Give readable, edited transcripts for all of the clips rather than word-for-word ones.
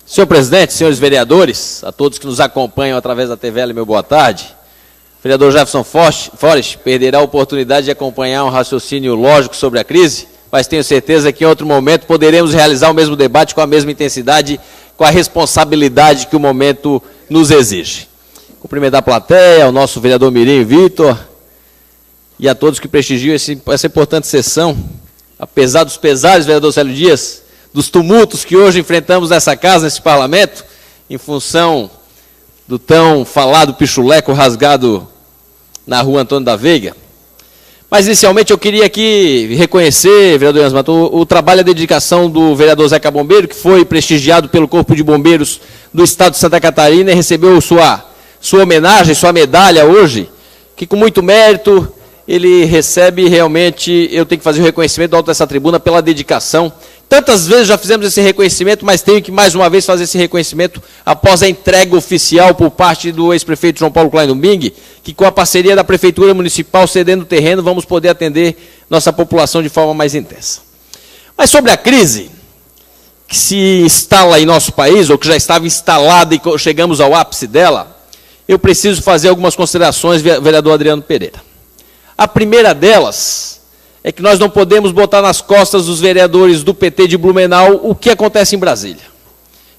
Senhor presidente, senhores vereadores, a todos que nos acompanham através da TVL, meu boa tarde. O vereador Jefferson Forest perderá a oportunidade de acompanhar um raciocínio lógico sobre a crise, mas tenho certeza que em outro momento poderemos realizar o mesmo debate com a mesma intensidade, com a responsabilidade que o momento nos exige. Cumprimentar a plateia, ao nosso vereador Mirim Vitor e a todos que prestigiam essa importante sessão. Apesar dos pesares, vereador Célio Dias, dos tumultos que hoje enfrentamos nessa casa, nesse parlamento, em função do tão falado pichuleco rasgado na rua Antônio da Veiga. Mas, inicialmente, eu queria aqui reconhecer, vereador Yans Mato, o trabalho e a dedicação do vereador Zeca Bombeiro, que foi prestigiado pelo Corpo de Bombeiros do Estado de Santa Catarina e recebeu sua homenagem, sua medalha hoje, que com muito mérito ele recebe realmente. Eu tenho que fazer o reconhecimento do alto dessa tribuna pela dedicação. Tantas vezes já fizemos esse reconhecimento, mas tenho que mais uma vez fazer esse reconhecimento após a entrega oficial por parte do ex-prefeito João Paulo Kleinenbing, que com a parceria da Prefeitura Municipal cedendo o terreno, vamos poder atender nossa população de forma mais intensa. Mas sobre a crise que se instala em nosso país, ou que já estava instalada e chegamos ao ápice dela, eu preciso fazer algumas considerações, vereador Adriano Pereira. A primeira delas é que nós não podemos botar nas costas dos vereadores do PT de Blumenau o que acontece em Brasília.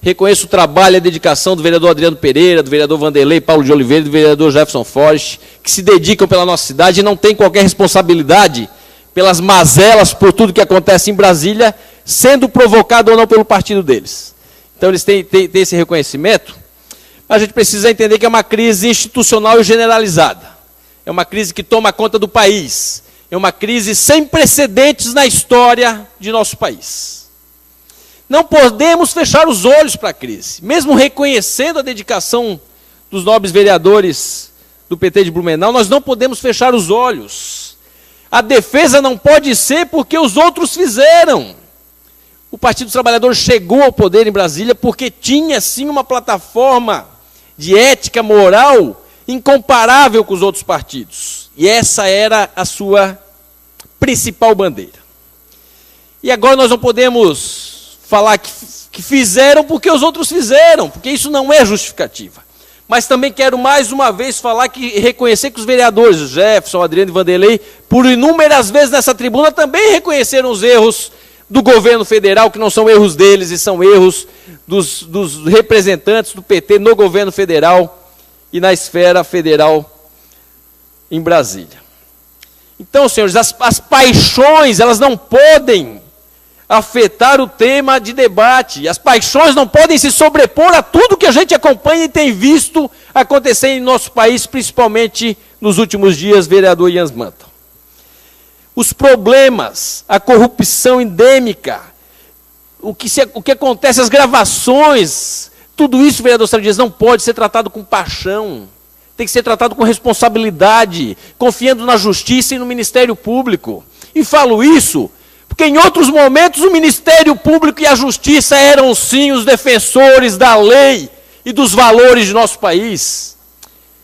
Reconheço o trabalho e a dedicação do vereador Adriano Pereira, do vereador Vanderlei Paulo de Oliveira e do vereador Jefferson Forest, que se dedicam pela nossa cidade e não têm qualquer responsabilidade pelas mazelas, por tudo que acontece em Brasília, sendo provocado ou não pelo partido deles. Então eles têm esse reconhecimento, mas a gente precisa entender que é uma crise institucional e generalizada. É uma crise que toma conta do país. É uma crise sem precedentes na história de nosso país. Não podemos fechar os olhos para a crise. Mesmo reconhecendo a dedicação dos nobres vereadores do PT de Blumenau, nós não podemos fechar os olhos. A defesa não pode ser porque os outros fizeram. O Partido dos Trabalhadores chegou ao poder em Brasília porque tinha, sim, uma plataforma de ética moral incomparável com os outros partidos. E essa era a sua principal bandeira. E agora nós não podemos falar que fizeram porque os outros fizeram, porque isso não é justificativa. Mas também quero mais uma vez falar que reconhecer que os vereadores, Jefferson, Adriano e Vanderlei, por inúmeras vezes nessa tribuna, também reconheceram os erros do governo federal, que não são erros deles, e são erros dos representantes do PT no governo federal e na esfera federal em Brasília. Então, senhores, as paixões, elas não podem afetar o tema de debate. As paixões não podem se sobrepor a tudo que a gente acompanha e tem visto acontecer em nosso país, principalmente nos últimos dias, vereador Yans Mato. Os problemas, a corrupção endêmica, o que acontece, as gravações, tudo isso, vereador Célio Dias, não pode ser tratado com paixão. Tem que ser tratado com responsabilidade, confiando na justiça e no Ministério Público. E falo isso porque em outros momentos o Ministério Público e a Justiça eram sim os defensores da lei e dos valores de nosso país.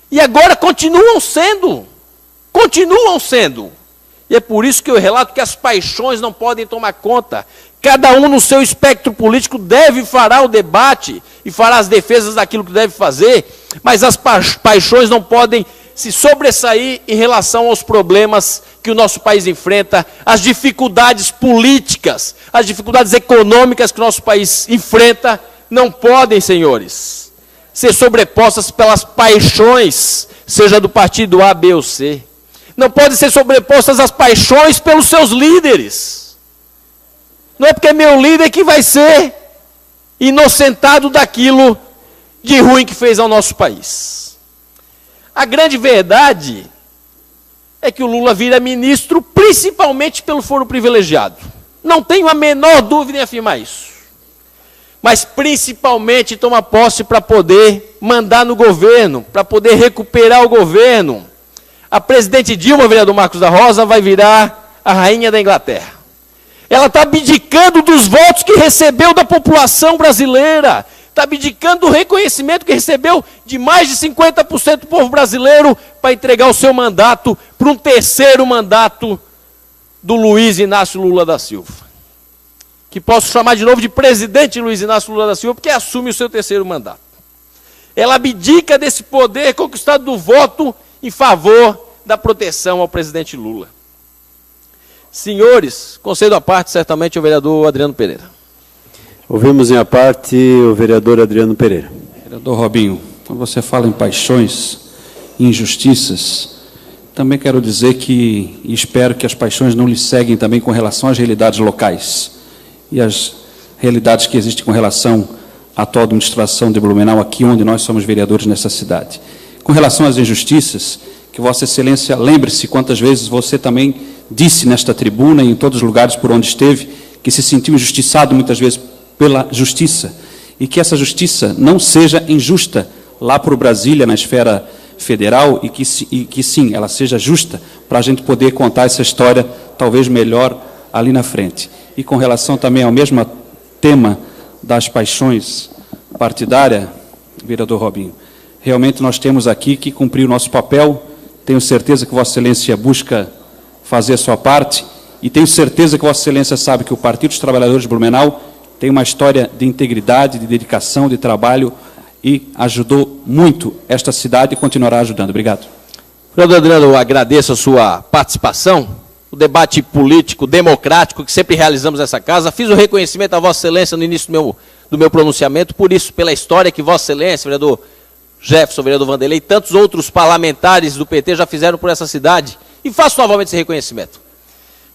E agora continuam sendo. Continuam sendo. E é por isso que eu relato que as paixões não podem tomar conta. Cada um no seu espectro político deve fará o debate e fará as defesas daquilo que deve fazer, mas as paixões não podem se sobressair em relação aos problemas que o nosso país enfrenta, as dificuldades políticas, as dificuldades econômicas que o nosso país enfrenta, não podem, senhores, ser sobrepostas pelas paixões, seja do partido A, B ou C. Não podem ser sobrepostas as paixões pelos seus líderes. Não é porque é meu líder que vai ser inocentado daquilo de ruim que fez ao nosso país. A grande verdade é que o Lula vira ministro principalmente pelo foro privilegiado. Não tenho a menor dúvida em afirmar isso. Mas principalmente toma posse para poder mandar no governo, para poder recuperar o governo. A presidente Dilma, vereador Marcos da Rosa, vai virar a rainha da Inglaterra. Ela está abdicando dos votos que recebeu da população brasileira. Está abdicando do reconhecimento que recebeu de mais de 50% do povo brasileiro para entregar o seu mandato para um terceiro mandato do Luiz Inácio Lula da Silva. que posso chamar de novo de presidente Luiz Inácio Lula da Silva, porque assume o seu terceiro mandato. Ela abdica desse poder conquistado do voto em favor da proteção ao presidente Lula. Senhores, concedo à parte, certamente, o vereador Adriano Pereira. Ouvimos em a parte o vereador Adriano Pereira. Vereador Robinho, quando você fala em paixões e injustiças, também quero dizer que, e espero que as paixões não lhe seguem também com relação às realidades locais e as realidades que existem com relação à atual administração de Blumenau, aqui onde nós somos vereadores nessa cidade. Com relação às injustiças, que Vossa Excelência lembre-se quantas vezes você também disse nesta tribuna e em todos os lugares por onde esteve, que se sentiu injustiçado muitas vezes pela justiça, e que essa justiça não seja injusta lá para o Brasília, na esfera federal, e que sim, ela seja justa, para a gente poder contar essa história talvez melhor ali na frente. E com relação também ao mesmo tema das paixões partidárias, vereador Robinho, realmente nós temos aqui que cumprir o nosso papel. Tenho certeza que Vossa Excelência busca fazer a sua parte, e tenho certeza que Vossa Excelência sabe que o Partido dos Trabalhadores de Blumenau tem uma história de integridade, de dedicação, de trabalho, e ajudou muito esta cidade e continuará ajudando. Obrigado. Vereador Adriano, eu agradeço a sua participação, o debate político, democrático, que sempre realizamos nessa casa. Fiz o reconhecimento a Vossa Excelência no início do meu pronunciamento, por isso, pela história que Vossa Excelência, vereador Jefferson, vereador Vanderlei e tantos outros parlamentares do PT já fizeram por essa cidade, e faço novamente esse reconhecimento.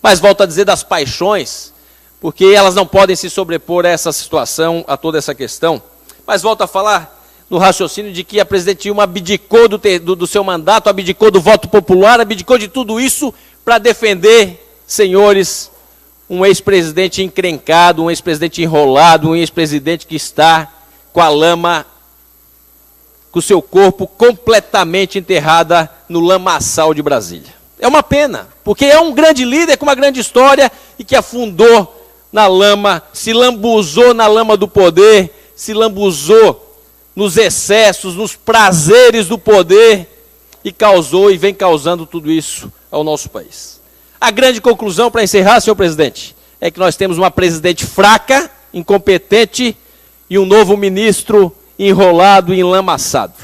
Mas volto a dizer das paixões, porque elas não podem se sobrepor a essa situação, a toda essa questão. Mas volto a falar no raciocínio de que a presidente Dilma abdicou do seu mandato, abdicou do voto popular, abdicou de tudo isso para defender, senhores, um ex-presidente encrencado, um ex-presidente enrolado, um ex-presidente que está com a lama, com o seu corpo completamente enterrada no lamaçal de Brasília. É uma pena, porque é um grande líder com uma grande história e que afundou na lama, se lambuzou na lama do poder, se lambuzou nos excessos, nos prazeres do poder e causou e vem causando tudo isso ao nosso país. A grande conclusão, para encerrar, senhor presidente, é que nós temos uma presidente fraca, incompetente e um novo ministro enrolado e enlamaçado.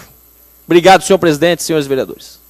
Obrigado, senhor presidente, senhores vereadores.